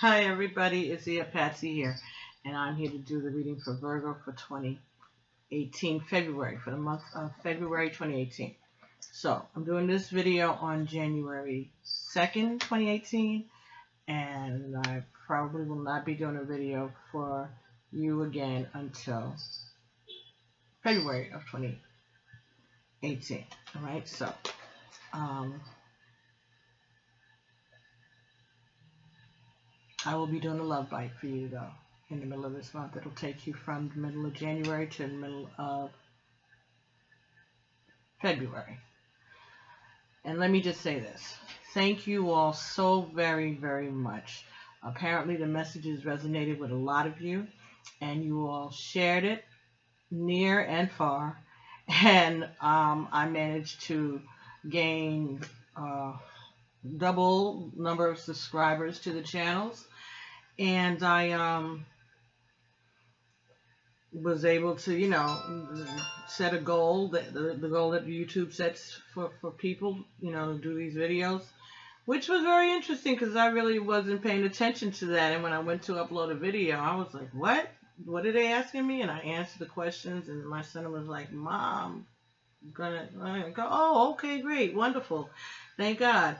Hi everybody, it's Iya Patsy here, and I'm here to do the reading for Virgo for 2018, February, for the month of February 2018. So, I'm doing this video on January 2nd, 2018, and I probably will not be doing a video for you again until February of 2018. Alright, so, I will be doing a love bite for you, though, in the middle of this month. It'll take you from the middle of January to the middle of February. And let me just say this. Thank you all so very, very much. Apparently the messages resonated with a lot of you, and you all shared it near and far. And I managed to gain double number of subscribers to the channels. And I was able to, you know, set a goal, that the goal that YouTube sets for people, you know, to do these videos, which was very interesting because I really wasn't paying attention to that. And when I went to upload a video, I was like, what are they asking me? And I answered the questions, and my son was like, Mom, I'm go, oh, okay, great, wonderful, thank God.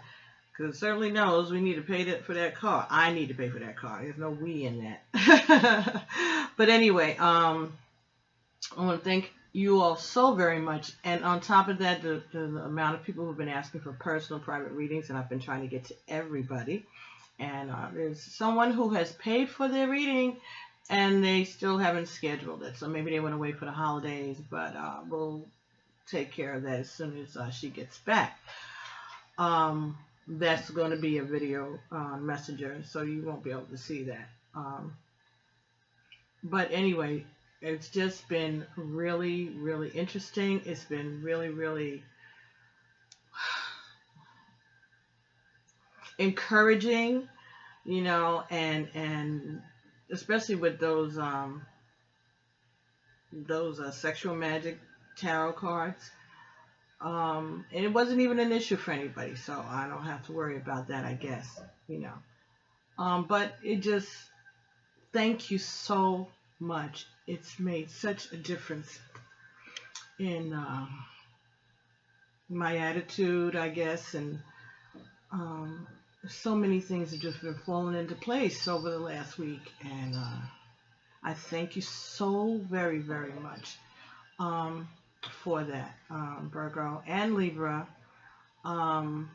Because it certainly knows we need to pay for that car. I need to pay for that car. There's no we in that. But anyway, I want to thank you all so very much. And on top of that, the amount of people who've been asking for personal private readings, and I've been trying to get to everybody. And there's someone who has paid for their reading, and they still haven't scheduled it. So maybe they want to wait for the holidays, but we'll take care of that as soon as she gets back. That's going to be a video messenger, so you won't be able to see that. But anyway, it's just been really, really interesting. It's been really, really encouraging, you know, and especially with those sexual magic tarot cards. And it wasn't even an issue for anybody, so I don't have to worry about that, I guess, you know. But it just, thank you so much. It's made such a difference in my attitude, I guess, and so many things have just been falling into place over the last week, and I thank you so very, very much. For that, Virgo and Libra, and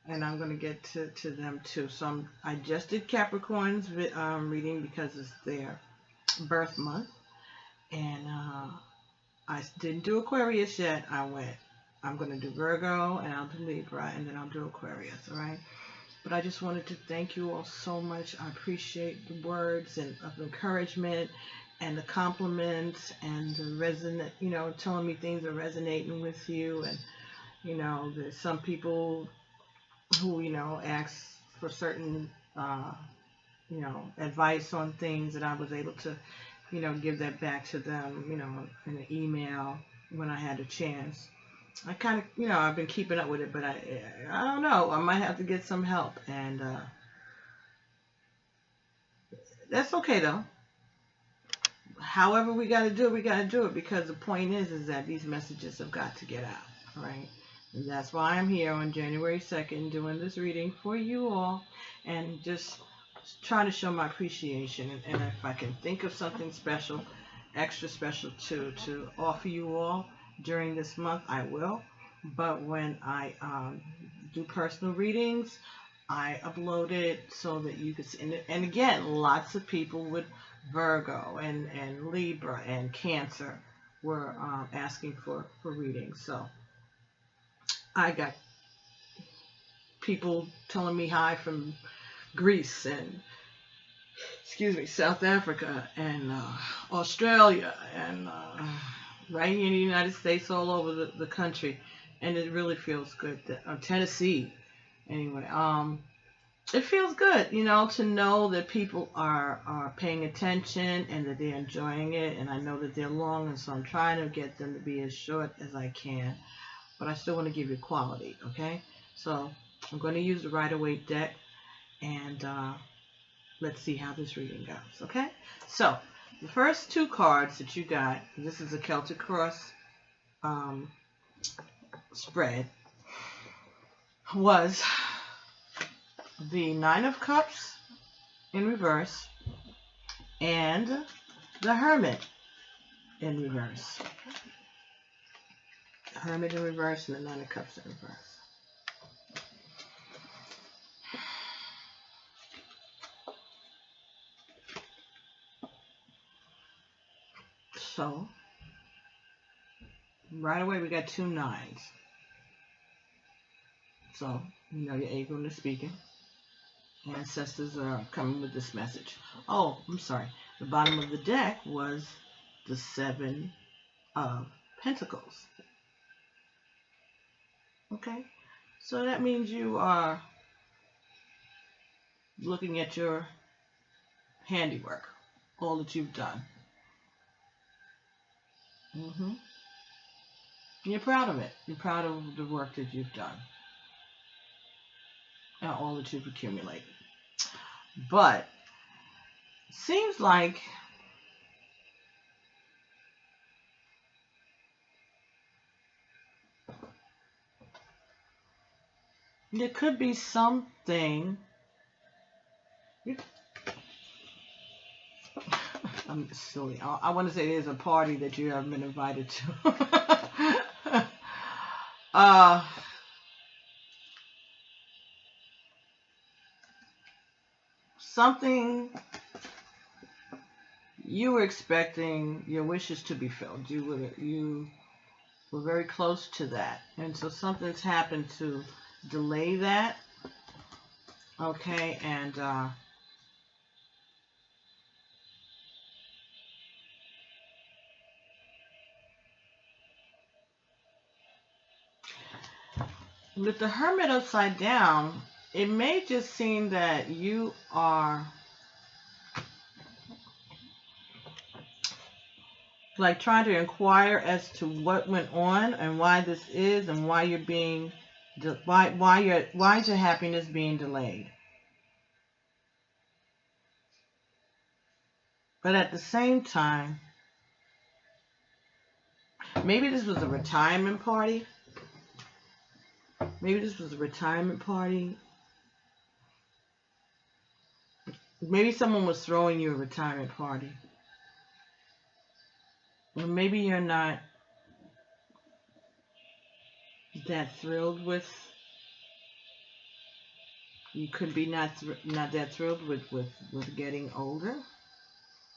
I'm going to get to them too. So I just did Capricorn's reading because it's their birth month, and I didn't do Aquarius yet. I'm going to do Virgo, and I'll do Libra, and then I'll do Aquarius, all right? But I just wanted to thank you all so much. I appreciate the words of encouragement, and the compliments, and the resonate, you know, telling me things are resonating with you. And, you know, there's some people who, you know, ask for certain, you know, advice on things, that I was able to, you know, give that back to them, you know, in an email when I had a chance. I kind of, you know, I've been keeping up with it, but I don't know, I might have to get some help, and that's okay though. However we got to do it, we got to do it, because the point is that these messages have got to get out, all right? And that's why I'm here on January 2nd doing this reading for you all, and just trying to show my appreciation. And if I can think of something special, extra special to offer you all during this month, I will. But when I do personal readings, I upload it so that you can see. And again, lots of people would Virgo and Libra and Cancer were asking for readings. So I got people telling me hi from Greece and, excuse me, South Africa and Australia and right here in the United States, all over the country, and it really feels good. Tennessee, anyway. It feels good, you know, to know that people are paying attention and that they're enjoying it. And I know that they're long, and so I'm trying to get them to be as short as I can. But I still want to give you quality, okay? So I'm going to use the Rider-Waite deck, and let's see how this reading goes, okay? So, the first two cards that you got, this is a Celtic Cross spread, was the Nine of Cups in reverse and the Hermit in reverse. Hermit in reverse and the Nine of Cups in reverse. So, right away we got two nines. So, you know your Egun is speaking. Ancestors are coming with this message. Oh, I'm sorry. The bottom of the deck was the Seven of Pentacles. Okay? So that means you are looking at your handiwork, all that you've done. You're proud of it. You're proud of the work that you've done. And all that you've accumulated. But it seems like there could be something. I'm silly. I want to say there's a party that you haven't been invited to. Something you were expecting your wishes to be filled. You were very close to that, and so something's happened to delay that. Okay, and with the Hermit upside down, it may just seem that you are like trying to inquire as to what went on and why this is and why you're being why is your happiness being delayed. But at the same time, maybe this was a retirement party. Maybe this was a retirement party. Maybe someone was throwing you a retirement party. Or maybe you're not that thrilled with. You could be not that thrilled with getting older.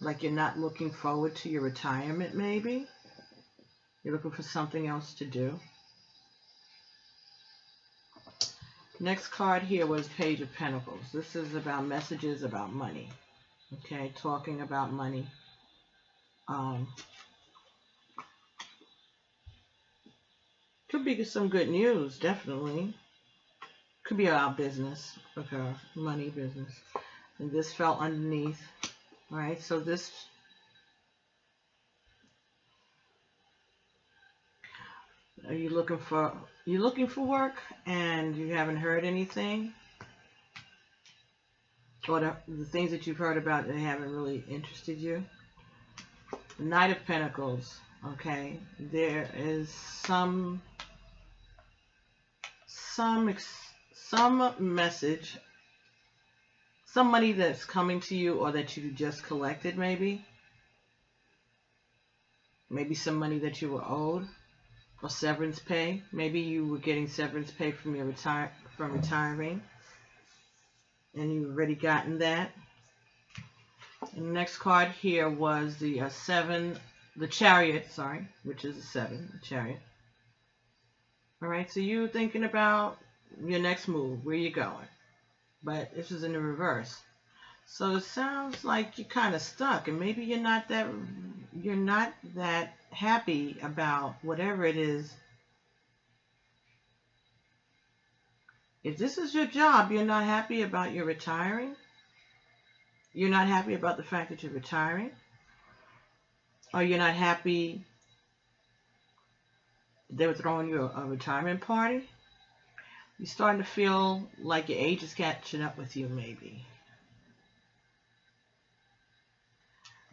Like you're not looking forward to your retirement, maybe. You're looking for something else to do. Next card here was Page of Pentacles. This is about messages about money. Okay, talking about money. Could be some good news, definitely. Could be about business. Okay, money, business. And this fell underneath. Alright, so this... Are you looking for work and you haven't heard anything? Or the things that you've heard about that haven't really interested you? The Knight of Pentacles, okay? There is some message, some money that's coming to you or that you just collected maybe. Maybe some money that you were owed. Or severance pay. Maybe you were getting severance pay from your retiring, and you've already gotten that. And the next card here was the Chariot, sorry, which is a 7, the Chariot. All right, so you're thinking about your next move, where you're going, but this is in the reverse. So it sounds like you're kind of stuck, and maybe you're not that happy about whatever it is. If this is your job, you're not happy about your retiring. You're not happy about the fact that you're retiring. Or you're not happy they were throwing you a retirement party. You're starting to feel like your age is catching up with you, maybe.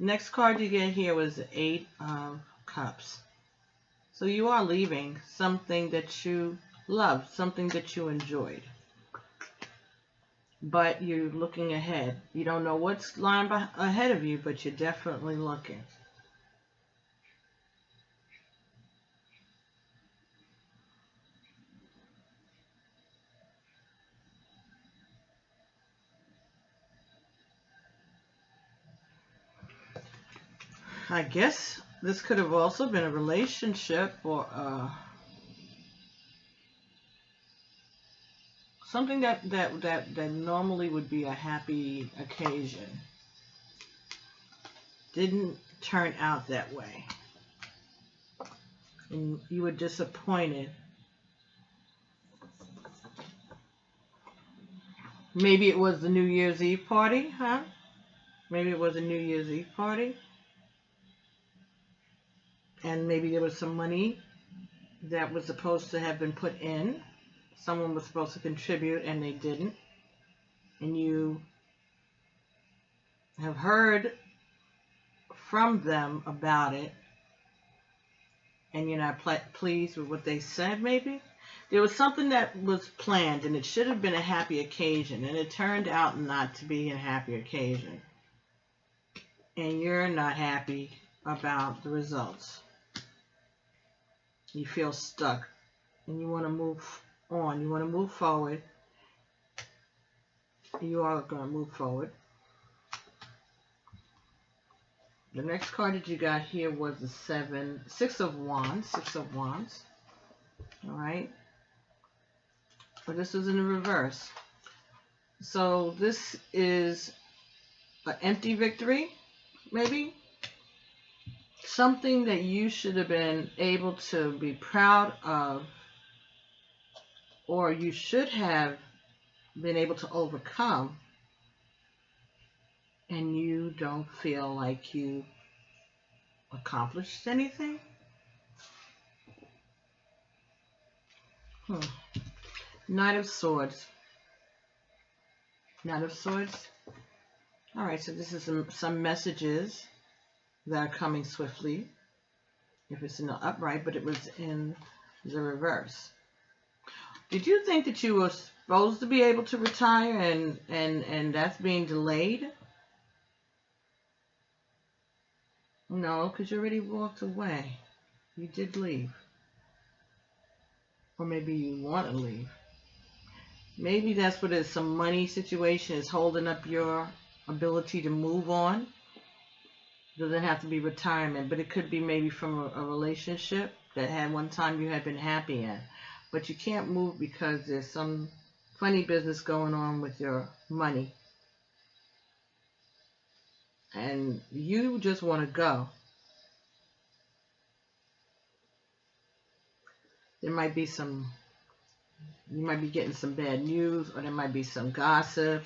Next card you get here was the Eight of Cups. So you are leaving something that you loved, something that you enjoyed. But you're looking ahead. You don't know what's lying ahead of you, but you're definitely looking. I guess this could have also been a relationship or something that normally would be a happy occasion. Didn't turn out that way. And you were disappointed. Maybe it was the New Year's Eve party, huh? Maybe it was a New Year's Eve party. And maybe there was some money that was supposed to have been put in. Someone was supposed to contribute and they didn't. And you have heard from them about it. And you're not pleased with what they said, maybe? There was something that was planned and it should have been a happy occasion. And it turned out not to be a happy occasion. And you're not happy about the results. You feel stuck and you want to move on. You want to move forward. You are going to move forward. The next card that you got here was the Six of Wands. Six of Wands. All right. But this is in the reverse. So this is an empty victory, maybe. Something that you should have been able to be proud of, or you should have been able to overcome, and you don't feel like you accomplished anything. Knight of Swords. Knight of Swords. All right, so this is some messages that are coming swiftly. If it's in the upright, but it was in the reverse. Did you think that you were supposed to be able to retire and that's being delayed? No, because you already walked away. You did leave. Or maybe you want to leave. Maybe that's what it is. Some money situation is holding up your ability to move on. It doesn't have to be retirement, but it could be maybe from a relationship that had one time you had been happy in. But you can't move because there's some funny business going on with your money. And you just want to go. There might be you might be getting some bad news, or there might be some gossip,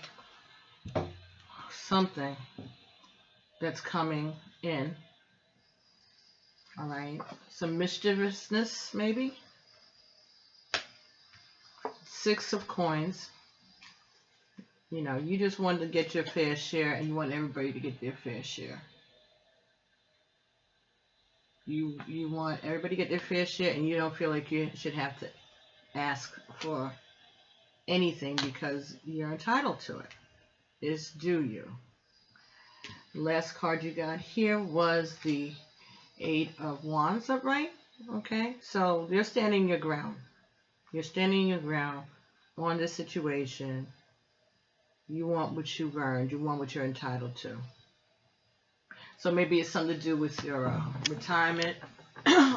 something that's coming in. All right, some mischievousness maybe. Six of Coins. You know, you just want to get your fair share, and you want everybody to get their fair share. You want everybody to get their fair share, and you don't feel like you should have to ask for anything because you're entitled to it. It's due you. The last card you got here was the Eight of Wands upright. Okay, so you're standing your ground. You're standing your ground on this situation. You want what you've earned. You want what you're entitled to. So maybe it's something to do with your retirement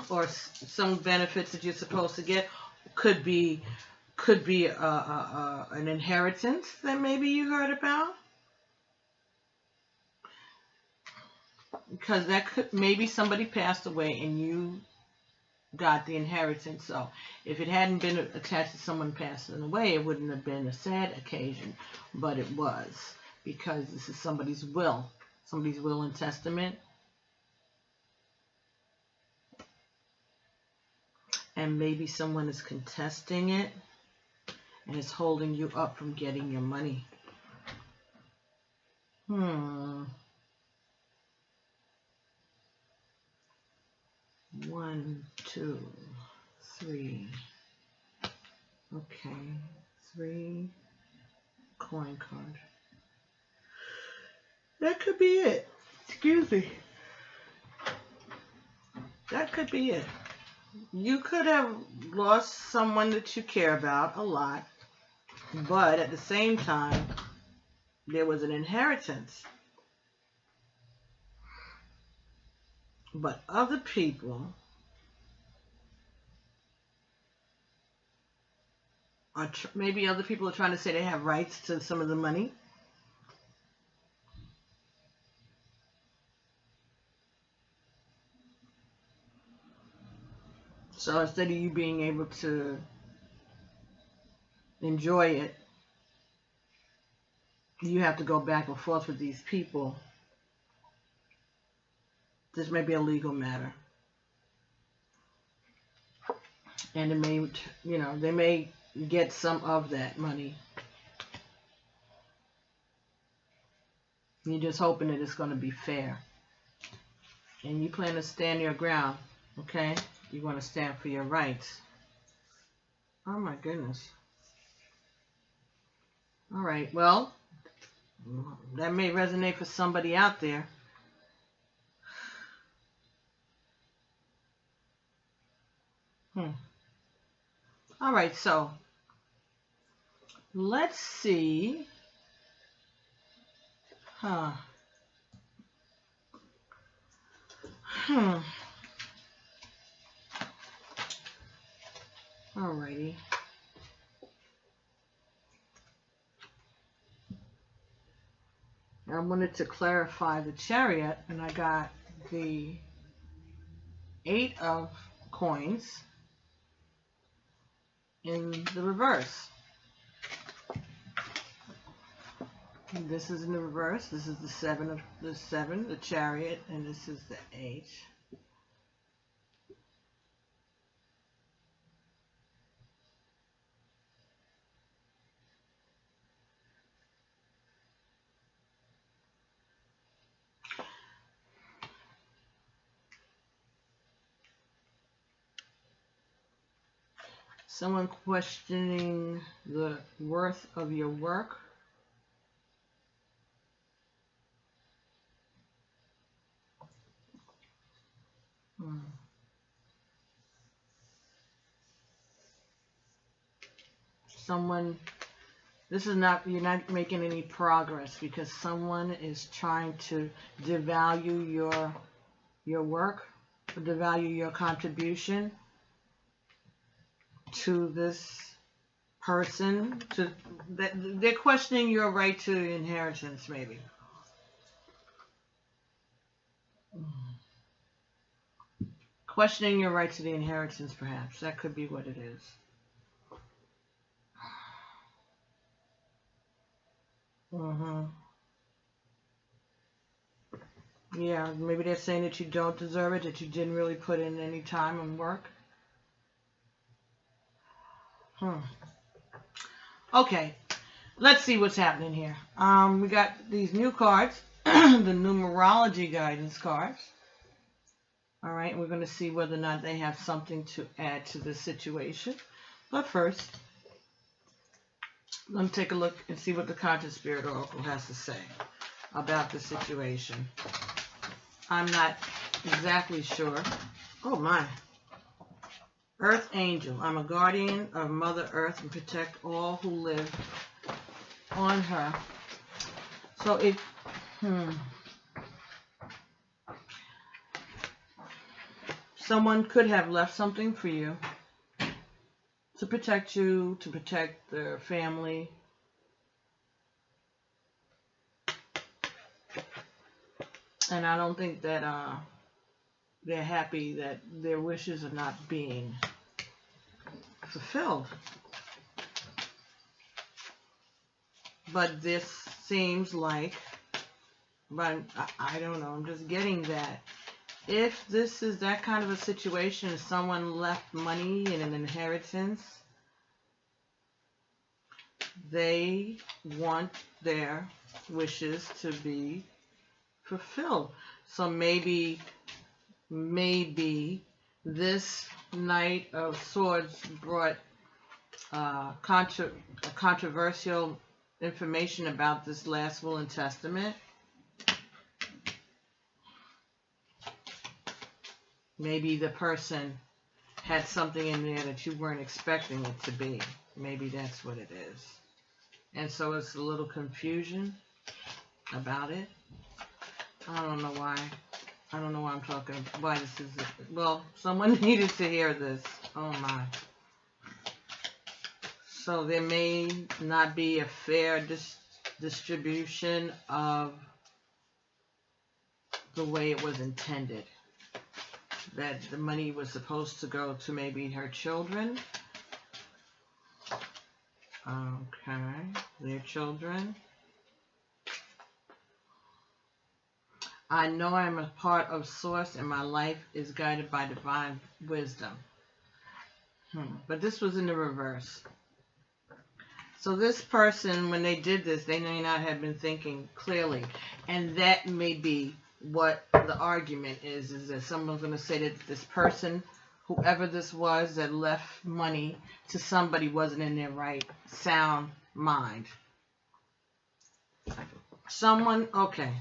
or some benefits that you're supposed to get. Could be an inheritance that maybe you heard about. Because that could, maybe somebody passed away and you got the inheritance. So if it hadn't been attached to someone passing away, it wouldn't have been a sad occasion, but it was, because this is somebody's will and testament. And maybe someone is contesting it and is holding you up from getting your money. 2, 3. Okay, 3 coin card. That could be it. Excuse me. That could be it. You could have lost someone that you care about a lot, but at the same time, there was an inheritance. But other people are, maybe other people are trying to say they have rights to some of the money. So instead of you being able to enjoy it, you have to go back and forth with these people. This may be a legal matter. And it may, you know, they may get some of that money. You're just hoping that it's going to be fair. And you plan to stand your ground, okay? You want to stand for your rights. Oh my goodness. All right, well, that may resonate for somebody out there. All right, so let's see. Alrighty. I wanted to clarify the Chariot, and I got the 8 of coins in the reverse. And this is in the reverse. This is the 7 of the Chariot, and this is the 8. Someone questioning the worth of your work. Someone, this is not, you're not making any progress because someone is trying to devalue your work, or devalue your contribution to this person. They're questioning your right to inheritance, maybe. Questioning your right to the inheritance, perhaps. That could be what it is. Yeah, maybe they're saying that you don't deserve it, that you didn't really put in any time and work. Okay, let's see what's happening here. We got these new cards, the numerology guidance cards. All right, we're going to see whether or not they have something to add to the situation. But first, let me take a look and see what the Conscious Spirit Oracle has to say about the situation. I'm not exactly sure. Oh my. Earth Angel. I'm a guardian of Mother Earth and protect all who live on her. So it, someone could have left something for you to protect you, to protect their family. And I don't think that they're happy that their wishes are not being fulfilled. But this seems like, but I don't know, I'm just getting that. If this is that kind of a situation, if someone left money in an inheritance, they want their wishes to be fulfilled. So maybe This Knight of Swords brought controversial information about this last will and testament. Maybe the person had something in there that you weren't expecting it to be. Maybe that's what it is. And so it's a little confusion about it. I don't know why. I don't know why I'm talking, why this is, well, someone needed to hear this. Oh my. So there may not be a fair distribution of the way it was intended. That the money was supposed to go to maybe her children. Okay, their children. I know I'm a part of Source and my life is guided by divine wisdom. But this was in the reverse. So this person, when they did this, they may not have been thinking clearly. And that may be what the argument is that someone's going to say that this person, whoever this was that left money to somebody, wasn't in their right sound mind. Someone, okay,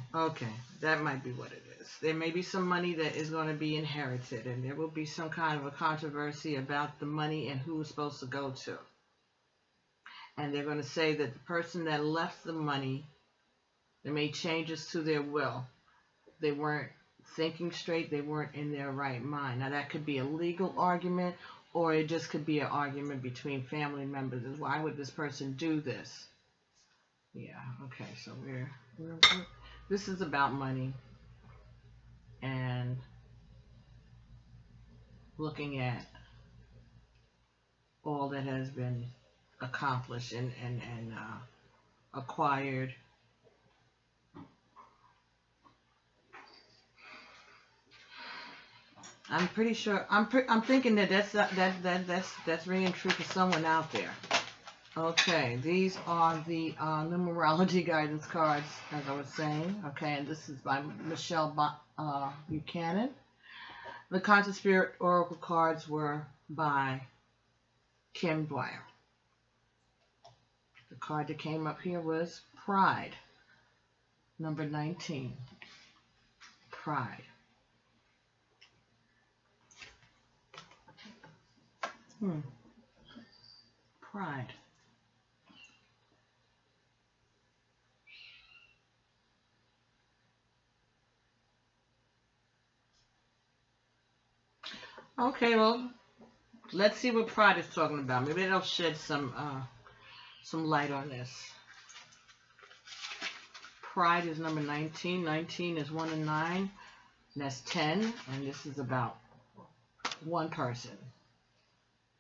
that might be what it is. There may be some money that is going to be inherited, and there will be some kind of a controversy about the money and who it's supposed to go to. And they're going to say that the person that left the money, they made changes to their will. They weren't thinking straight. They weren't in their right mind. Now, that could be a legal argument, or it just could be an argument between family members. Why would this person do this? Yeah, okay, so this is about money and looking at all that has been accomplished and acquired. I'm pretty sure. I'm thinking that that's ringing true for someone out there. Okay, these are the numerology guidance cards, as I was saying. Okay, and this is by Michelle Buchanan. The Conscious Spirit Oracle cards were by Kim Dwyer. The card that came up here was Pride, number 19. Pride. Pride. Okay, well, let's see what Pride is talking about. Maybe it'll shed some light on this. Pride is number 19. 19 is 1 and 9. And that's 10. And this is about one person.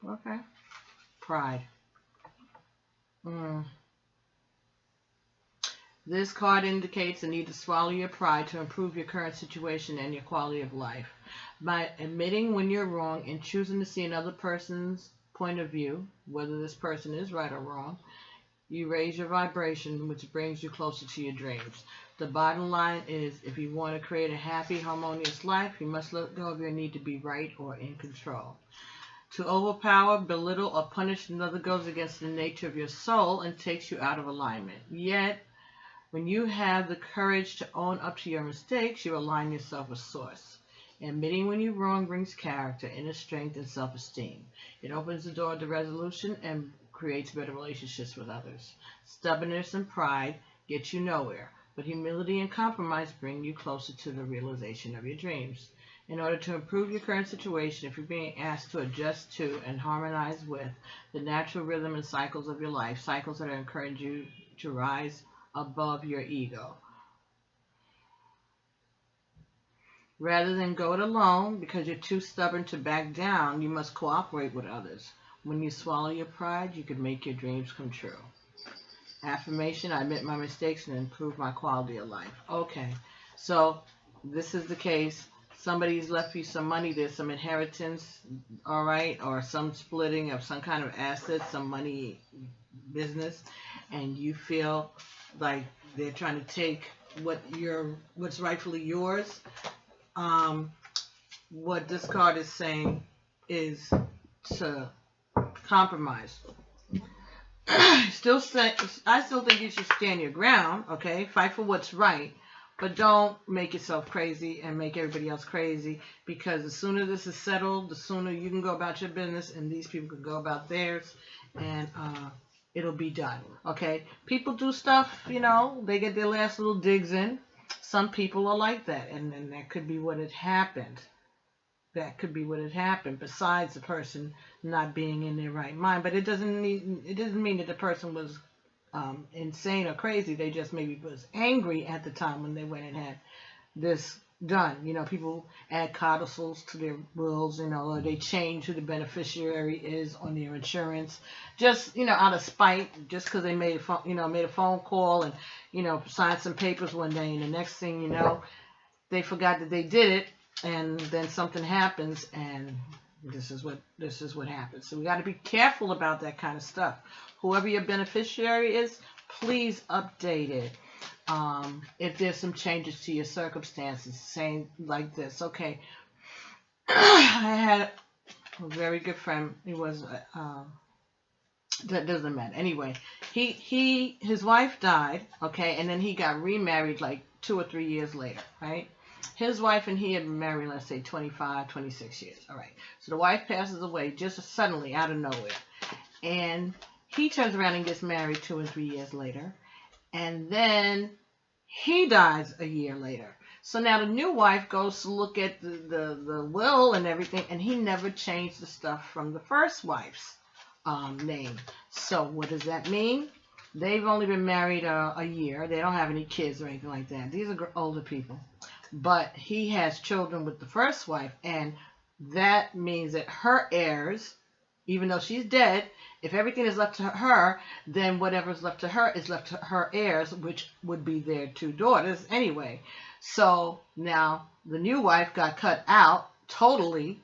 Okay. Pride. This card indicates the need to swallow your pride to improve your current situation and your quality of life. By admitting when you're wrong and choosing to see another person's point of view, whether this person is right or wrong, you raise your vibration, which brings you closer to your dreams. The bottom line is, if you want to create a happy, harmonious life, you must let go of your need to be right or in control. To overpower, belittle, or punish another goes against the nature of your soul and takes you out of alignment. Yet, when you have the courage to own up to your mistakes, you align yourself with Source. Admitting when you're wrong brings character, inner strength, and self-esteem. It opens the door to resolution and creates better relationships with others. Stubbornness and pride get you nowhere, but humility and compromise bring you closer to the realization of your dreams. In order to improve your current situation, if you're being asked to adjust to and harmonize with the natural rhythm and cycles of your life, cycles that encourage you to rise above your ego. Rather than go it alone because you're too stubborn to back down, you must cooperate with others. When you swallow your pride, you can make your dreams come true. Affirmation: I admit my mistakes and improve my quality of life. Okay, so this is the case. Somebody's left you some money. There's some inheritance, all right, or some splitting of some kind of assets, some money business, and you feel like they're trying to take what's rightfully yours. what this card is saying is to compromise. I still think you should stand your ground, okay? Fight for what's right, but don't make yourself crazy and make everybody else crazy, because the sooner this is settled, the sooner you can go about your business and these people can go about theirs, and it'll be done, okay? People do stuff, you know, they get their last little digs in. Some people are like that, and then that could be what had happened. That could be what had happened, besides the person not being in their right mind. But it doesn't mean that the person was insane or crazy. They just maybe was angry at the time when they went and had this done. You know, people add codicils to their wills, you know, or they change who the beneficiary is on their insurance, just, you know, out of spite, just because they made a phone call and, you know, signed some papers one day, and the next thing you know, they forgot that they did it. And then something happens, and this is what happens. So we got to be careful about that kind of stuff. Whoever your beneficiary is, please update it. If there's some changes to your circumstances, saying like this, okay, I had a very good friend. He was that doesn't matter. Anyway, his wife died, okay, and then he got remarried like 2 or 3 years later, right? His wife and he had been married, let's say, 25, 26 years. All right. So the wife passes away just suddenly out of nowhere. And he turns around and gets married 2 and 3 years later. And then he dies a year later. So now the new wife goes to look at the will and everything, and he never changed the stuff from the first wife's name. So what does that mean? They've only been married a year. They don't have any kids or anything like that. These are older people. But he has children with the first wife, and that means that her heirs, even though she's dead, if everything is left to her, then whatever is left to her is left to her heirs, which would be their 2 daughters anyway. So now the new wife got cut out totally,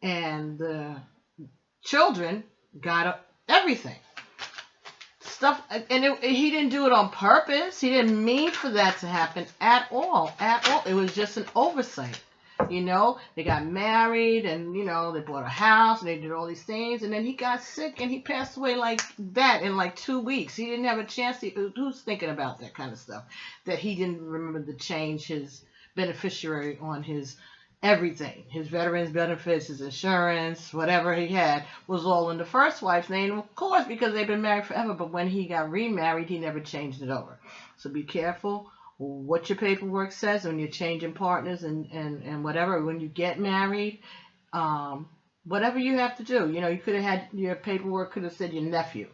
and the children got everything. Stuff, and he didn't do it on purpose. He didn't mean for that to happen at all. It was just an oversight. You know, they got married, and, you know, they bought a house, and they did all these things, and then he got sick, and he passed away like that in like 2 weeks. He didn't have a chance to, who's thinking about that kind of stuff? That he didn't remember to change his beneficiary on his everything. His veterans benefits, his insurance, whatever he had, was all in the first wife's name, of course, because they've been married forever. But when he got remarried, he never changed it over. So be careful what your paperwork says when you're changing partners and whatever. When you get married, whatever you have to do. You know, you could have had your paperwork could have said your nephew,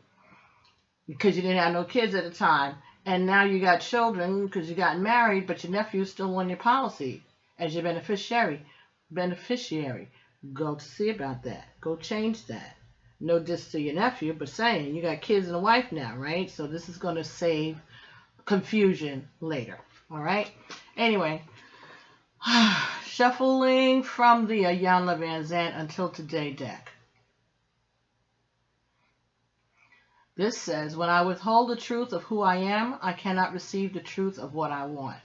because you didn't have no kids at the time, and now you got children because you got married, but your nephew's still on your policy as your beneficiary. Go to see about that. Go change that. No diss to your nephew, but saying you got kids and a wife now, right? So this is going to save confusion later. All right. Anyway, shuffling from the Iyanla Vanzant Until Today deck. This says, when I withhold the truth of who I am, I cannot receive the truth of what I want.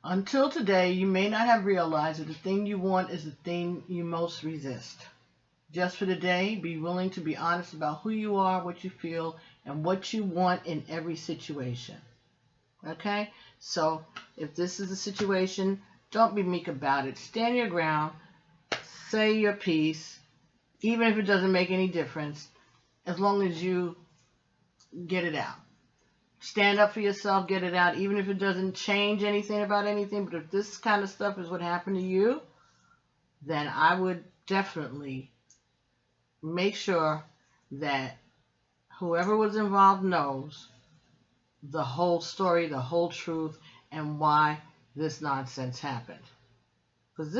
Until today, you may not have realized that the thing you want is the thing you most resist. Just for today, be willing to be honest about who you are, what you feel, and what you want in every situation. Okay? So, if this is a situation, don't be meek about it. Stand your ground. Say your piece. Even if it doesn't make any difference, as long as you get it out. Stand up for yourself, get it out, even if it doesn't change anything about anything. But if this kind of stuff is what happened to you, then I would definitely make sure that whoever was involved knows the whole story, the whole truth, and why this nonsense happened. Because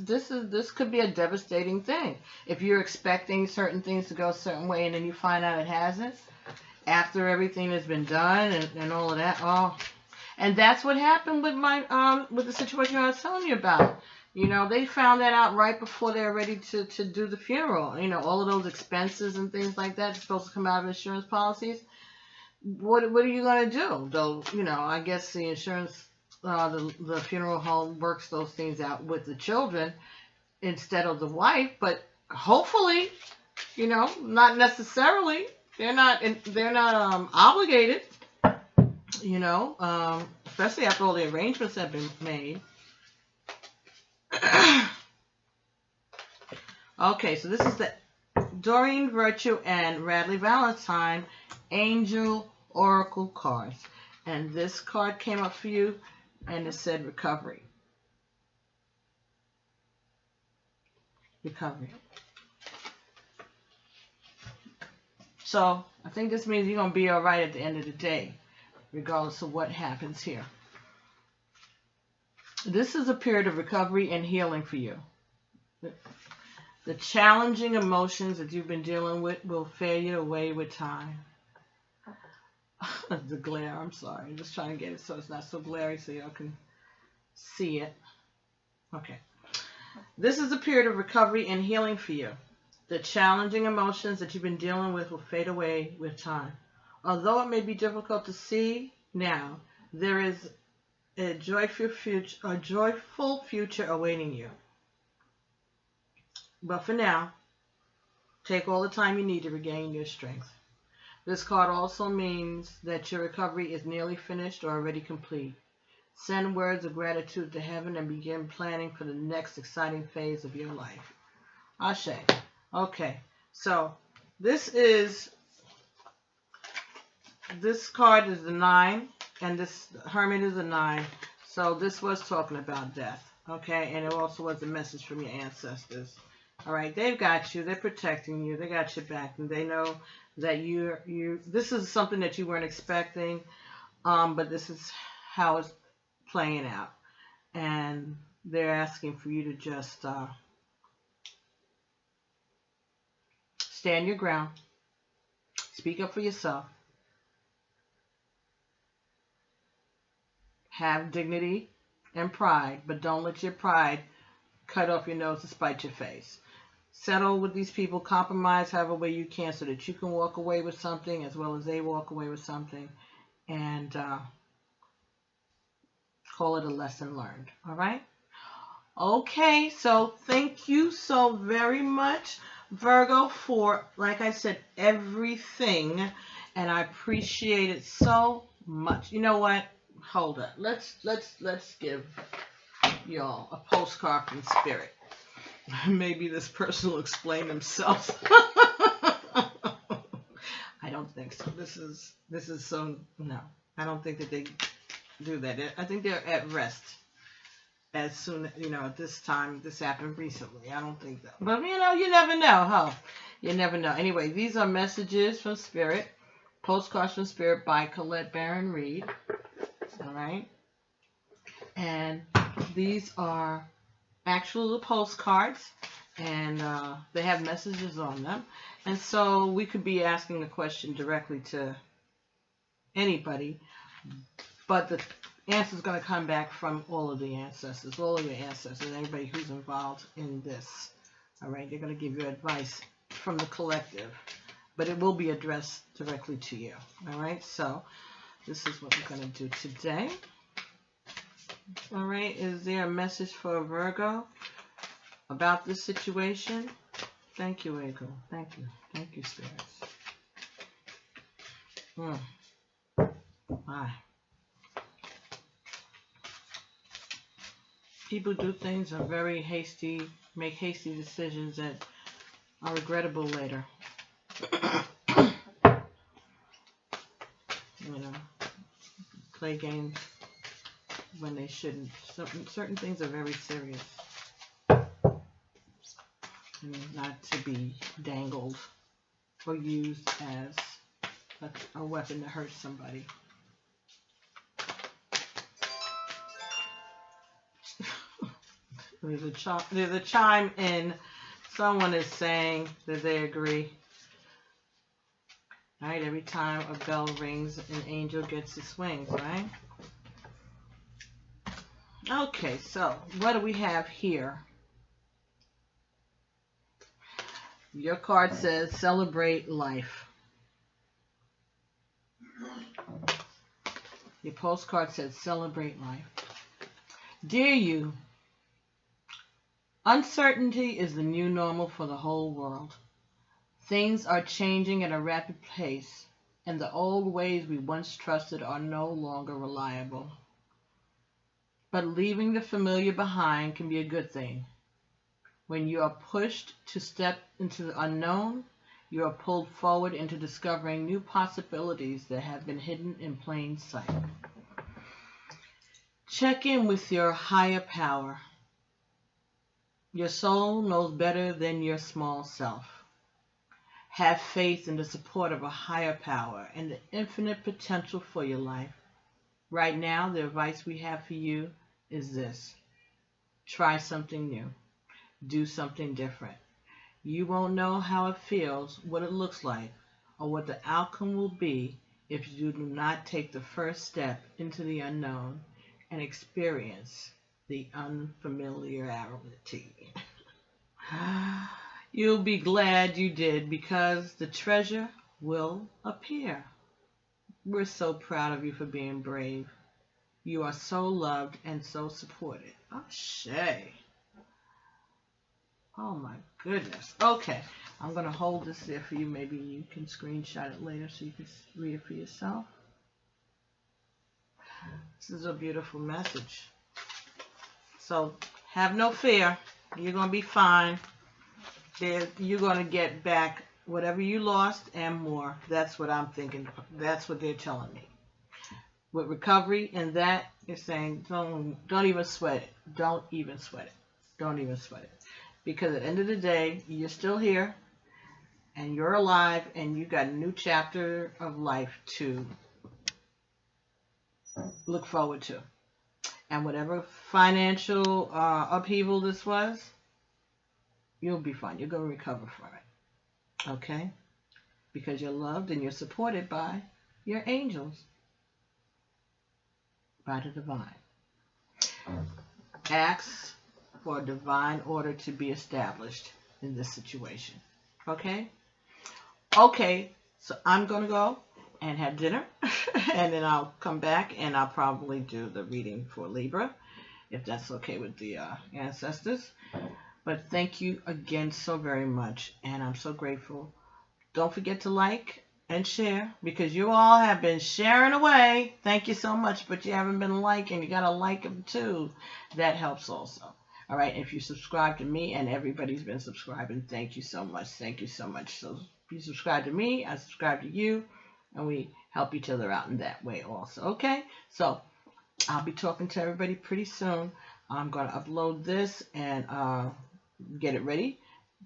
this could be a devastating thing. If you're expecting certain things to go a certain way and then you find out it hasn't, after everything has been done and all of that. Oh, and that's what happened with my with the situation I was telling you about. You know, they found that out right before they were ready to do the funeral. You know, all of those expenses and things like that are supposed to come out of insurance policies. What are you going to do? Though, you know, I guess the insurance the funeral home works those things out with the children instead of the wife, but hopefully, you know, not necessarily. They're not obligated, you know, especially after all the arrangements have been made. Okay, so this is the Doreen, Virtue, and Radleigh Valentine Angel Oracle cards. And this card came up for you, and it said recovery. Recovery. So I think this means you're going to be all right at the end of the day, regardless of what happens here. This is a period of recovery and healing for you. The challenging emotions that you've been dealing with will fade away with time. The glare, I'm sorry. I'm just trying to get it so it's not so glary so y'all can see it. Okay. This is a period of recovery and healing for you. The challenging emotions that you've been dealing with will fade away with time. Although it may be difficult to see now, there is a joyful future awaiting you. But for now, take all the time you need to regain your strength. This card also means that your recovery is nearly finished or already complete. Send words of gratitude to heaven and begin planning for the next exciting phase of your life. Ashe. Okay, so this card is the 9, and this Hermit is a 9. So this was talking about death, okay? And it also was a message from your ancestors. All right, they've got you. They're protecting you. They got your back, and they know that this is something that you weren't expecting, but this is how it's playing out. And they're asking for you to just stand your ground. Speak up for yourself. Have dignity and pride, but don't let your pride cut off your nose to spite your face. Settle with these people, compromise however way you can so that you can walk away with something as well as they walk away with something, and call it a lesson learned. All right? Okay, so thank you so very much, Virgo, for, like I said, everything, and I appreciate it so much. You know what? Hold up. Let's give y'all a postcard from spirit. Maybe this person will explain themselves. I don't think so. This is so, no. I don't think that they do that. I think they're at rest as soon, you know, at this time. This happened recently. I don't think that. But, you know, you never know, huh? You never know. Anyway, these are messages from spirit. Postcards from spirit by Colette Baron Reid. All right. And these are actual postcards, and they have messages on them. And so we could be asking the question directly to anybody, but the answer is going to come back from all of the ancestors, all of your ancestors, anybody who's involved in this. All right. They're going to give you advice from the collective, but it will be addressed directly to you. All right. So this is what we're going to do today. All right, is there a message for Virgo about this situation? Thank you, Ego. Thank you. Thank you, spirits. Bye. People do things are very hasty, make hasty decisions that are regrettable later. You know, play games when they shouldn't. Certain things are very serious. Not to be dangled or used as a weapon to hurt somebody. There's a chime in. Someone is saying that they agree. All right, every time a bell rings, an angel gets his wings, right? Okay, so what do we have here? Your card says celebrate life. Your postcard says celebrate life. Dear you, uncertainty is the new normal for the whole world. Things are changing at a rapid pace, and the old ways we once trusted are no longer reliable. But leaving the familiar behind can be a good thing. When you are pushed to step into the unknown, you are pulled forward into discovering new possibilities that have been hidden in plain sight. Check in with your higher power. Your soul knows better than your small self. Have faith in the support of a higher power and the infinite potential for your life. Right now, the advice we have for you is this. Try something new. Do something different. You won't know how it feels, what it looks like, or what the outcome will be if you do not take the first step into the unknown and experience the unfamiliarity. You'll be glad you did because the treasure will appear. We're so proud of you for being brave. You are so loved and so supported. Oh, Shay. Oh my goodness. Okay, I'm going to hold this there for you. Maybe you can screenshot it later so you can read it for yourself. This is a beautiful message. So have no fear. You're going to be fine. You're going to get back whatever you lost and more. That's what I'm thinking. That's what they're telling me. With recovery and that, they're saying don't even sweat it. Don't even sweat it. Don't even sweat it. Because at the end of the day, you're still here, and you're alive, and you got a new chapter of life to look forward to. And whatever financial upheaval this was, you'll be fine. You're going to recover from it. Okay? Because you're loved and you're supported by your angels, by the divine. Ask for a divine order to be established in this situation. Okay? Okay, so I'm going to go and have dinner, and then I'll come back and I'll probably do the reading for Libra, if that's okay with the ancestors. But thank you again so very much, and I'm so grateful. Don't forget to like and share, because you all have been sharing away. Thank you so much, but you haven't been liking. You got to like them too. That helps also. All right, if you subscribe to me, and everybody's been subscribing, thank you so much. Thank you so much. So if you subscribe to me, I subscribe to you, and we help each other out in that way also. Okay, so I'll be talking to everybody pretty soon. I'm going to upload this and get it ready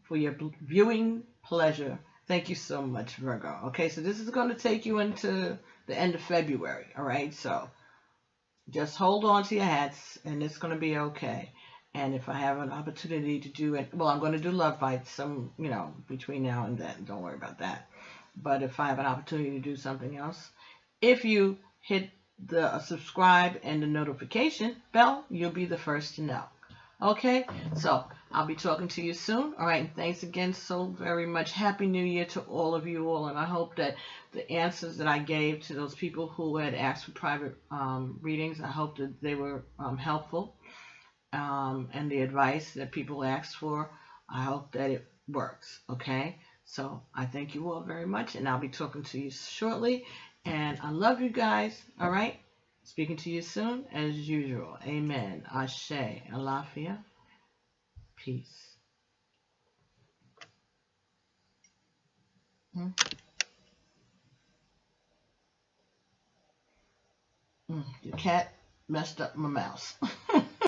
for your viewing pleasure. Thank you so much, Virgo. Okay, so this is going to take you into the end of February. All right, so just hold on to your hats, and it's going to be okay. And if I have an opportunity to do it, well, I'm going to do love bites between now and then. Don't worry about that. But if I have an opportunity to do something else, if you hit the subscribe and the notification bell, you'll be the first to know. Okay? So I'll be talking to you soon. All right. And thanks again so very much. Happy New Year to all of you all. And I hope that the answers that I gave to those people who had asked for private readings, I hope that they were helpful. And the advice that people asked for, I hope that it works. Okay? So I thank you all very much, and I'll be talking to you shortly. And I love you guys. All right? Speaking to you soon, as usual. Amen. Ashe. Alafia. Peace. The cat messed up my mouse.